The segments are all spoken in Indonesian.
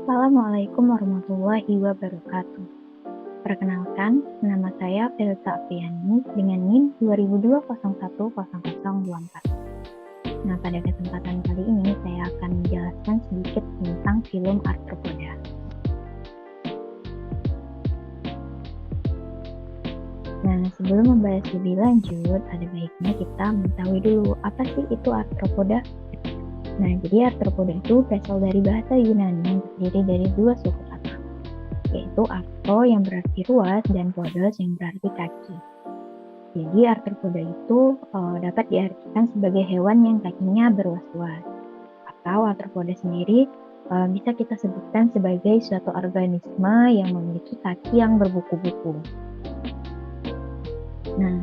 Assalamualaikum warahmatullahi wabarakatuh. Perkenalkan, nama saya Felita Apriani dengan NIM 2002010024. Nah, pada kesempatan kali ini saya akan menjelaskan sedikit tentang film Arthropoda. Nah, sebelum membahas lebih lanjut, ada baiknya kita mengetahui dulu apa sih itu Arthropoda. Nah, jadi arthropoda itu berasal dari bahasa Yunani yang terdiri dari dua suku kata, yaitu arthro yang berarti ruas dan podos yang berarti kaki. Jadi arthropoda itu dapat diartikan sebagai hewan yang kakinya berluas-luas. Atau arthropoda sendiri bisa kita sebutkan sebagai suatu organisme yang memiliki kaki yang berbuku-buku. Nah,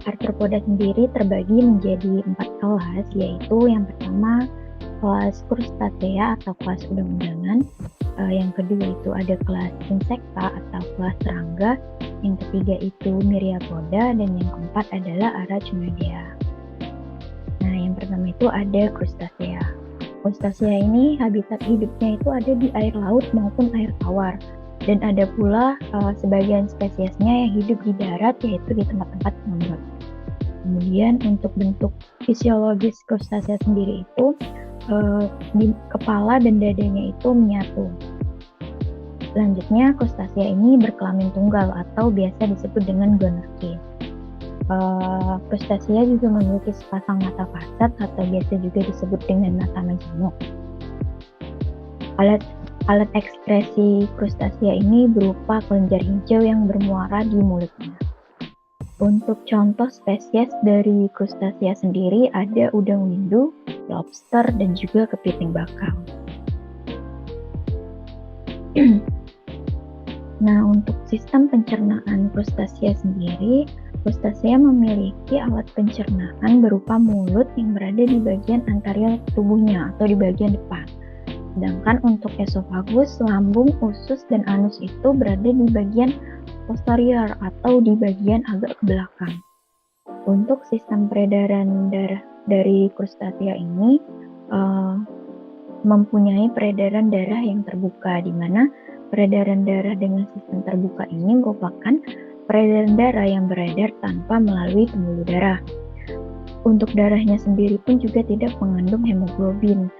arthropoda sendiri terbagi menjadi 4 kelas, yaitu yang pertama kelas Crustacea atau kelas udang-udangan, yang kedua itu ada kelas Insecta atau kelas serangga, yang ketiga itu Myriapoda, dan yang keempat adalah Arachnoidea. Nah, yang pertama itu ada Crustacea. Crustacea ini habitat hidupnya itu ada di air laut maupun air tawar. Dan ada pula sebagian spesiesnya yang hidup di darat, yaitu di tempat-tempat lembab. Kemudian untuk bentuk fisiologis Crustacea sendiri itu di kepala dan dadanya itu menyatu. Selanjutnya, Crustacea ini berkelamin tunggal atau biasa disebut dengan gonarchy. Crustacea juga memiliki sepasang mata kasat atau biasa juga disebut dengan mata majemuk. Alat ekskresi Crustacea ini berupa kelenjar hijau yang bermuara di mulutnya. Untuk contoh spesies dari Crustacea sendiri ada udang windu, lobster, dan juga kepiting bakau. Nah, untuk sistem pencernaan Crustacea sendiri, Crustacea memiliki alat pencernaan berupa mulut yang berada di bagian anterior tubuhnya atau di bagian depan. Sedangkan untuk esofagus, lambung, usus, dan anus itu berada di bagian posterior atau di bagian agak ke belakang. Untuk sistem peredaran darah dari Crustacea ini mempunyai peredaran darah yang terbuka, di mana peredaran darah dengan sistem terbuka ini merupakan peredaran darah yang beredar tanpa melalui pembuluh darah. Untuk darahnya sendiri pun juga tidak mengandung hemoglobin,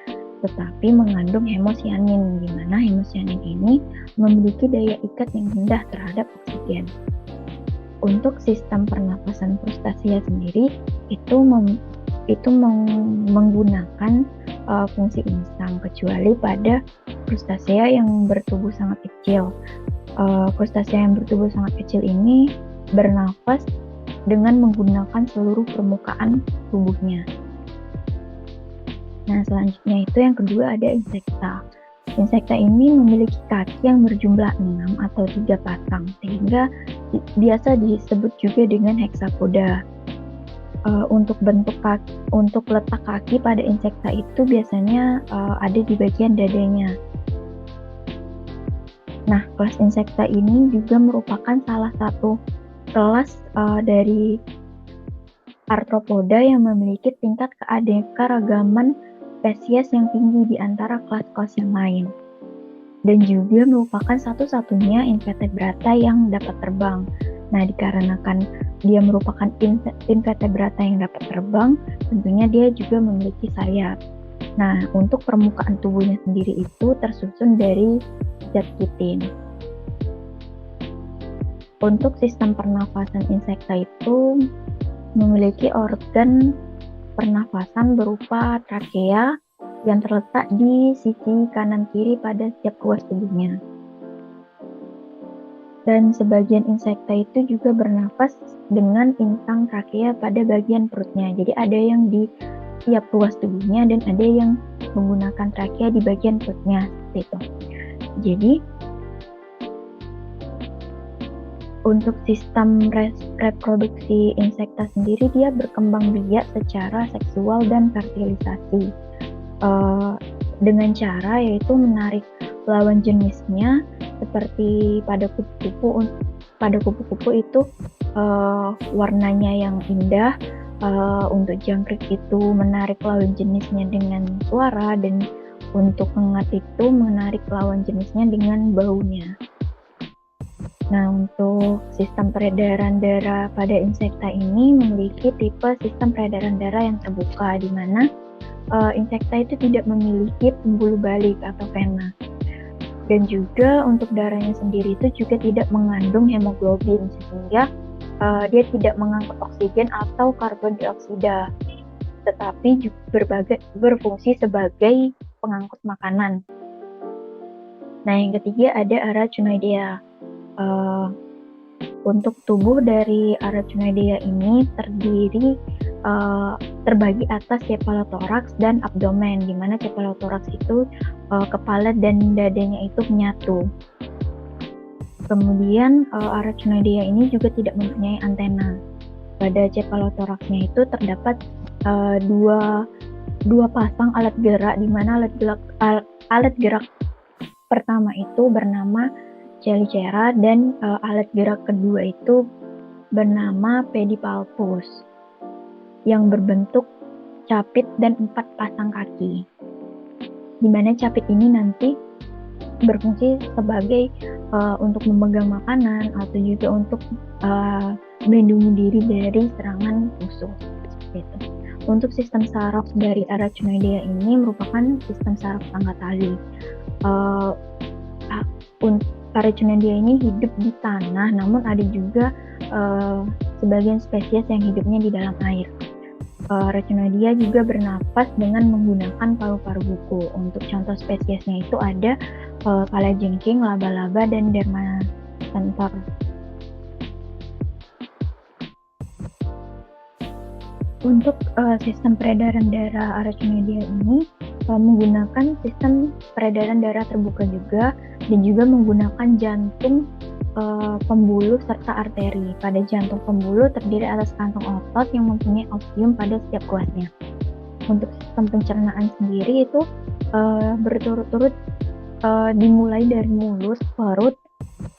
tetapi mengandung hemosianin, di mana hemosianin ini memiliki daya ikat yang rendah terhadap oksigen. Untuk sistem pernapasan Crustacea sendiri itu menggunakan fungsi insang, kecuali pada Crustacea yang bertubuh sangat kecil. Crustacea yang bertubuh sangat kecil ini bernapas dengan menggunakan seluruh permukaan tubuhnya. Nah, selanjutnya itu yang kedua ada Insecta. Insecta ini memiliki kaki yang berjumlah 6 atau 3 pasang, sehingga biasa disebut juga dengan hexapoda. Untuk letak kaki pada Insecta itu biasanya ada di bagian dadanya. Nah, kelas Insecta ini juga merupakan salah satu kelas dari arthropoda yang memiliki tingkat keanekaragaman spesies yang tinggi di antara kelas-kelas yang lain, dan juga merupakan satu-satunya invertebrata yang dapat terbang. Nah, dikarenakan dia merupakan invertebrata yang dapat terbang, tentunya dia juga memiliki sayap. Nah, untuk permukaan tubuhnya sendiri itu tersusun dari zat kitin. Untuk sistem pernafasan Insecta itu memiliki organ pernafasan berupa trakea yang terletak di sisi kanan kiri pada setiap ruas tubuhnya. Dan sebagian Insecta itu juga bernafas dengan insang trakea pada bagian perutnya. Jadi ada yang di setiap ruas tubuhnya dan ada yang menggunakan trakea di bagian perutnya. Gitu. Jadi untuk sistem reproduksi Insecta sendiri, dia berkembang biak secara seksual dan fertilisasi dengan cara yaitu menarik lawan jenisnya, seperti pada kupu-kupu. Pada kupu-kupu itu warnanya yang indah, untuk jangkrik itu menarik lawan jenisnya dengan suara, dan Untuk ngengat itu menarik lawan jenisnya dengan baunya. Nah, untuk sistem peredaran darah pada insekta ini memiliki tipe sistem peredaran darah yang terbuka, di mana insekta itu tidak memiliki pembuluh balik atau vena. Dan juga untuk darahnya sendiri itu juga tidak mengandung hemoglobin, sehingga dia tidak mengangkut oksigen atau karbon dioksida, tetapi juga berfungsi sebagai pengangkut makanan. Nah, yang ketiga ada Araconidea. Untuk tubuh dari Araconidea ini terbagi atas cephalothorax dan abdomen, di mana cephalothorax itu kepala dan dadanya itu menyatu. Kemudian Araconidea ini juga tidak mempunyai antena. Pada cephalothoraxnya itu terdapat dua pasang alat gerak, di mana alat gerak pertama itu bernama chelicera dan alat gerak kedua itu bernama pedipalpus yang berbentuk capit dan 4 pasang kaki, di mana capit ini nanti berfungsi sebagai untuk memegang makanan atau juga untuk melindungi diri dari serangan musuh. Gitu. Untuk sistem saraf dari Araconidea ini merupakan sistem saraf tangga tali. Araconidea ini hidup di tanah, namun ada juga sebagian spesies yang hidupnya di dalam air. Araconidea juga bernapas dengan menggunakan paru-paru buku. Untuk contoh spesiesnya itu ada kalajengking, laba-laba, dan dermacentor. Untuk sistem peredaran darah Araconidea ini menggunakan sistem peredaran darah terbuka juga, dan juga menggunakan jantung pembuluh serta arteri. Pada jantung pembuluh terdiri atas kantong otot yang mempunyai ostium pada setiap ruasnya. Untuk sistem pencernaan sendiri itu berturut-turut dimulai dari mulus, perut,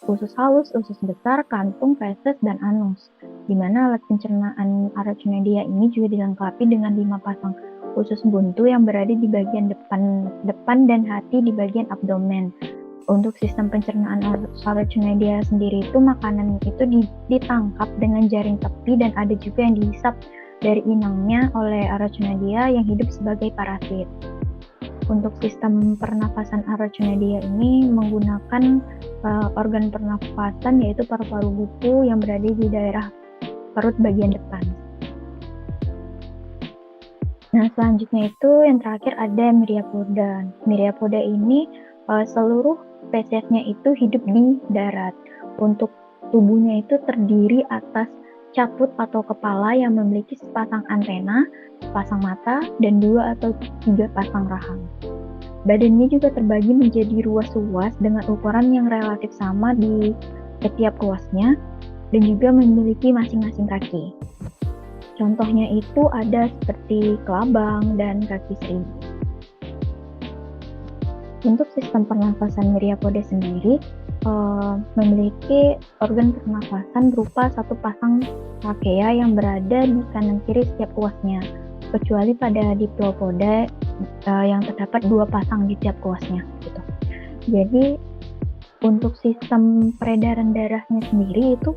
usus halus, usus besar, kantung, feses, dan anus, di mana alat pencernaan Araconidea ini juga dilengkapi dengan 5 pasang usus buntu yang berada di bagian depan dan hati di bagian abdomen. Untuk sistem pencernaan Araconidea sendiri itu makanan itu ditangkap dengan jaring tepi, dan ada juga yang dihisap dari inangnya oleh Araconidea yang hidup sebagai parasit. Untuk sistem pernafasan Araconidea ini menggunakan organ pernafasan yaitu paru-paru buku yang berada di daerah perut bagian depan. Nah, selanjutnya itu yang terakhir ada Myriapoda. Myriapoda ini seluruh spesiesnya itu hidup di darat. Untuk tubuhnya itu terdiri atas caput atau kepala yang memiliki sepasang antena, sepasang mata, dan 2 atau 3 pasang rahang. Badannya juga terbagi menjadi ruas-ruas dengan ukuran yang relatif sama di setiap ruasnya, dan juga memiliki masing-masing kaki. Contohnya itu ada seperti kelabang dan kaki seribu. Untuk sistem pernafasan Myriapoda sendiri memiliki organ pernafasan berupa 1 pasang trachea yang berada di kanan kiri setiap ruasnya, kecuali pada Diplopoda yang terdapat 2 pasang di tiap ruasnya. Gitu. Jadi untuk sistem peredaran darahnya sendiri itu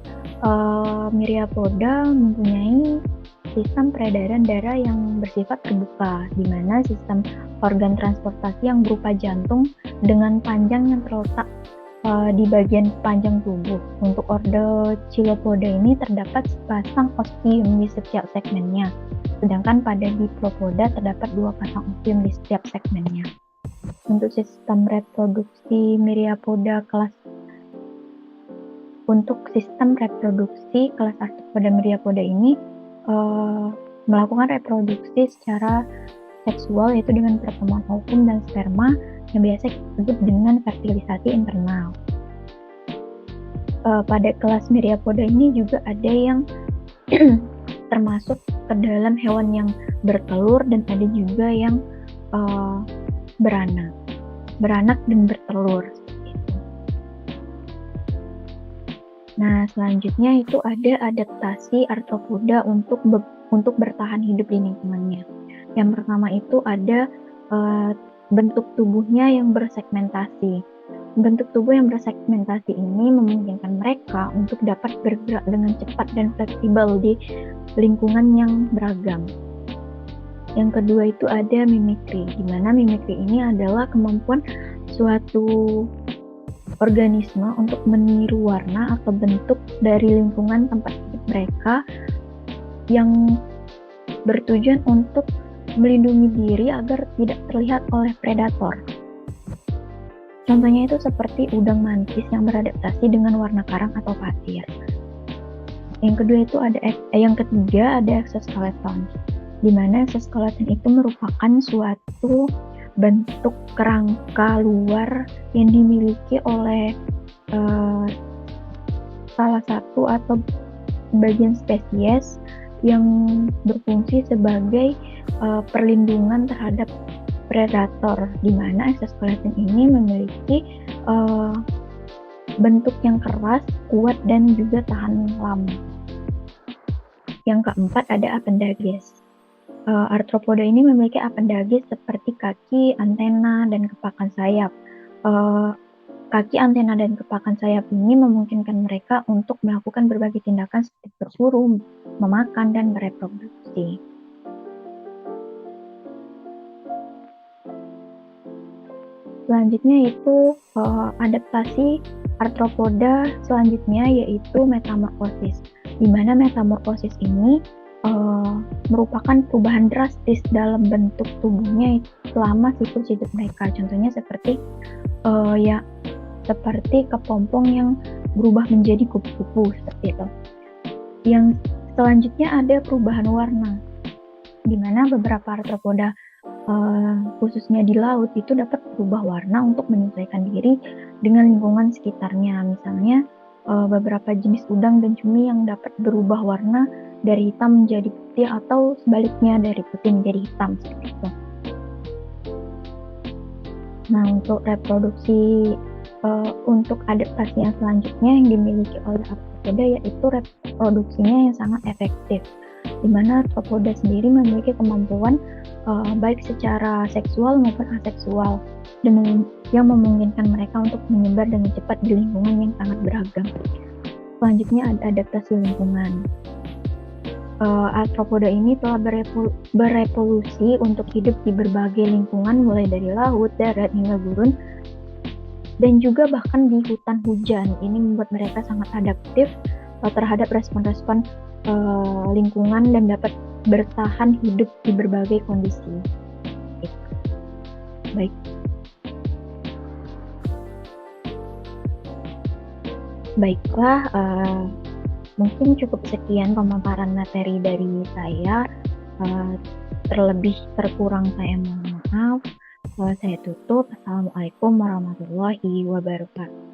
Myriapoda mempunyai sistem peredaran darah yang bersifat terbuka, di mana sistem organ transportasi yang berupa jantung dengan panjang yang terletak di bagian panjang tubuh. Untuk orde Chilopoda ini terdapat sepasang ostium di setiap segmennya, sedangkan pada Diplopoda terdapat 2 pasang ostium di setiap segmennya. Untuk sistem reproduksi kelas Arthropoda Myriapoda ini melakukan reproduksi secara seksual, yaitu dengan pertemuan ovum dan sperma yang biasa disebut dengan fertilisasi internal. Pada kelas Myriapoda ini juga ada yang termasuk ke dalam hewan yang bertelur, dan ada juga yang beranak dan bertelur. Nah, selanjutnya itu ada adaptasi arthropoda untuk bertahan hidup di lingkungannya. Yang pertama itu ada bentuk tubuhnya yang bersegmentasi. Bentuk tubuh yang bersegmentasi ini memungkinkan mereka untuk dapat bergerak dengan cepat dan fleksibel di lingkungan yang beragam. Yang kedua itu ada mimikri, di mana mimikri ini adalah kemampuan suatu organisme untuk meniru warna atau bentuk dari lingkungan tempat hidup mereka yang bertujuan untuk melindungi diri agar tidak terlihat oleh predator. Contohnya itu seperti udang mantis yang beradaptasi dengan warna karang atau pasir. Yang ketiga ada exoskeleton, di mana exoskeleton itu merupakan suatu bentuk kerangka luar yang dimiliki oleh salah satu atau bagian spesies yang berfungsi sebagai perlindungan terhadap predator, di mana exoskeleton ini memiliki bentuk yang keras, kuat, dan juga tahan lama. Yang keempat ada apendages. Arthropoda ini memiliki apendages seperti kaki, antena, dan kepakan sayap. Kaki, antena, dan kepakan sayap ini memungkinkan mereka untuk melakukan berbagai tindakan seperti berburu, memakan, dan bereproduksi. Selanjutnya itu adaptasi arthropoda selanjutnya yaitu metamorfosis, di mana metamorfosis ini merupakan perubahan drastis dalam bentuk tubuhnya selama siklus hidup mereka. Contohnya seperti seperti kepompong yang berubah menjadi kupu-kupu seperti itu. Yang selanjutnya ada perubahan warna, di mana beberapa arthropoda khususnya di laut itu dapat berubah warna untuk menyesuaikan diri dengan lingkungan sekitarnya. Misalnya beberapa jenis udang dan cumi yang dapat berubah warna dari hitam menjadi putih atau sebaliknya dari putih menjadi hitam seperti itu. Nah, untuk reproduksi untuk adaptasi yang selanjutnya yang dimiliki oleh arthropoda yaitu reproduksinya yang sangat efektif, di mana arthropoda sendiri memiliki kemampuan baik secara seksual maupun aseksual yang memungkinkan mereka untuk menyebar dengan cepat di lingkungan yang sangat beragam. Selanjutnya ada adaptasi lingkungan. Arthropoda ini telah berevolusi untuk hidup di berbagai lingkungan mulai dari laut, darat, hingga gurun, dan juga bahkan di hutan hujan. Ini membuat mereka sangat adaptif terhadap respon-respon lingkungan dan dapat bertahan hidup di berbagai kondisi. Baik. Baiklah, mungkin cukup sekian pemaparan materi dari saya. Terlebih terkurang saya mohon maaf. Saya tutup. Assalamualaikum warahmatullahi wabarakatuh.